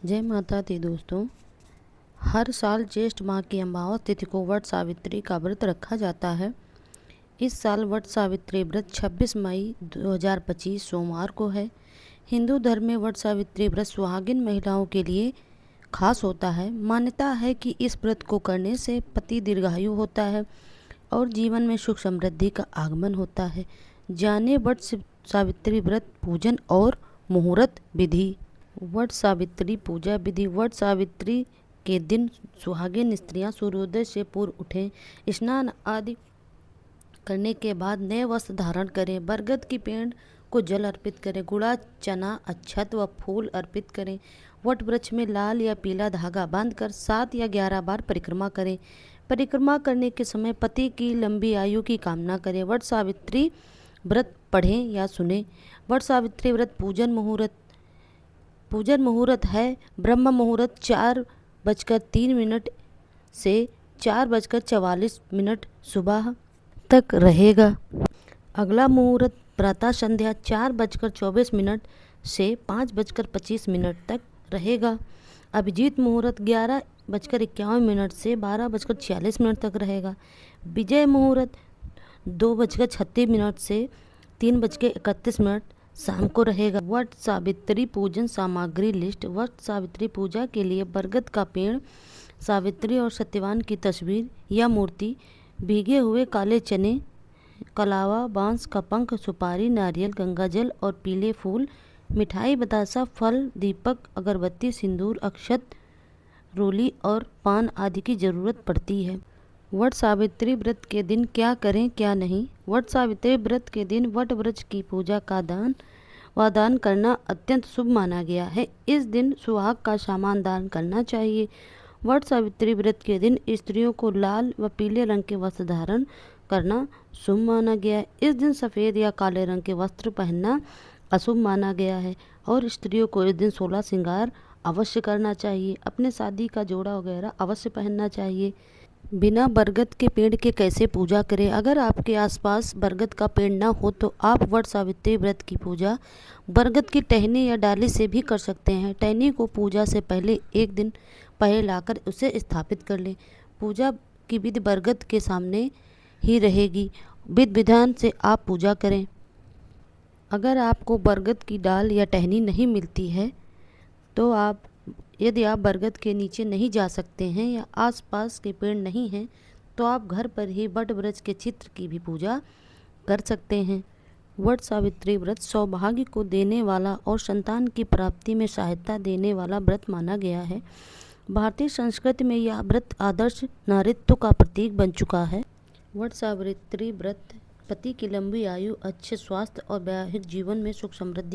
जय माता दी दोस्तों। हर साल ज्येष्ठ माह की अमावस तिथि को वट सावित्री का व्रत रखा जाता है। इस साल वट सावित्री व्रत 26 मई 2025 सोमवार को है। हिंदू धर्म में वट सावित्री व्रत सुहागिन महिलाओं के लिए खास होता है। मान्यता है कि इस व्रत को करने से पति दीर्घायु होता है और जीवन में सुख समृद्धि का आगमन होता है। जाने वट सावित्री व्रत पूजन और मुहूर्त विधि। वट सावित्री पूजा विधि। वट सावित्री के दिन सुहागिन स्त्रियां सूर्योदय से पूर्व उठें, स्नान आदि करने के बाद नए वस्त्र धारण करें, बरगद की पेड़ को जल अर्पित करें, गुड़ा चना अक्षत व फूल अर्पित करें। वट वृक्ष में लाल या पीला धागा बांधकर 7 या 11 बार परिक्रमा करें। परिक्रमा करने के समय पति की लंबी आयु की कामना करें। वट सावित्री व्रत पढ़ें या सुने। वट सावित्री व्रत पूजन मुहूर्त है ब्रह्म मुहूर्त 4:03 से 4:44 सुबह तक रहेगा। अगला मुहूर्त प्रातः संध्या 4:24 से 5:25 तक रहेगा। अभिजीत मुहूर्त 11:51 से 12:46 तक रहेगा। विजय मुहूर्त 2:36 से 3:31 शाम को रहेगा। वट सावित्री पूजन सामग्री लिस्ट। वट सावित्री पूजा के लिए बरगद का पेड़, सावित्री और सत्यवान की तस्वीर या मूर्ति, भीगे हुए काले चने, कलावा, बांस का पंख, सुपारी, नारियल, गंगाजल और पीले फूल, मिठाई, बतासा, फल, दीपक, अगरबत्ती, सिंदूर, अक्षत, रोली और पान आदि की जरूरत पड़ती है। वट सावित्री व्रत के दिन क्या करें क्या नहीं। वट सावित्री व्रत के दिन वट वृक्ष की पूजा का दान करना अत्यंत शुभ माना गया है। इस दिन सुहाग का सामान दान करना चाहिए। वट सावित्री व्रत के दिन स्त्रियों को लाल व पीले रंग के वस्त्र धारण करना शुभ माना गया है। इस दिन सफ़ेद या काले रंग के वस्त्र पहनना अशुभ माना गया है और स्त्रियों को इस दिन 16 श्रृंगार अवश्य करना चाहिए। अपने शादी का जोड़ा वगैरह अवश्य पहनना चाहिए। बिना बरगद के पेड़ के कैसे पूजा करें। अगर आपके आसपास बरगद का पेड़ न हो तो आप वट सावित्री व्रत की पूजा बरगद की टहनी या डाली से भी कर सकते हैं। टहनी को पूजा से पहले एक दिन पहले लाकर उसे स्थापित कर लें। पूजा की विधि बरगद के सामने ही रहेगी। विधि विधान से आप पूजा करें। अगर आपको बरगद की डाल या टहनी नहीं मिलती है तो यदि आप बरगद के नीचे नहीं जा सकते हैं या आसपास के पेड़ नहीं हैं तो आप घर पर ही वट वृक्ष के चित्र की भी पूजा कर सकते हैं। वट सावित्री व्रत सौभाग्य को देने वाला और संतान की प्राप्ति में सहायता देने वाला व्रत माना गया है। भारतीय संस्कृति में यह व्रत आदर्श नारीत्व का प्रतीक बन चुका है। वट सावित्री व्रत पति की लंबी आयु, अच्छे स्वास्थ्य और वैवाहिक जीवन में सुख समृद्धि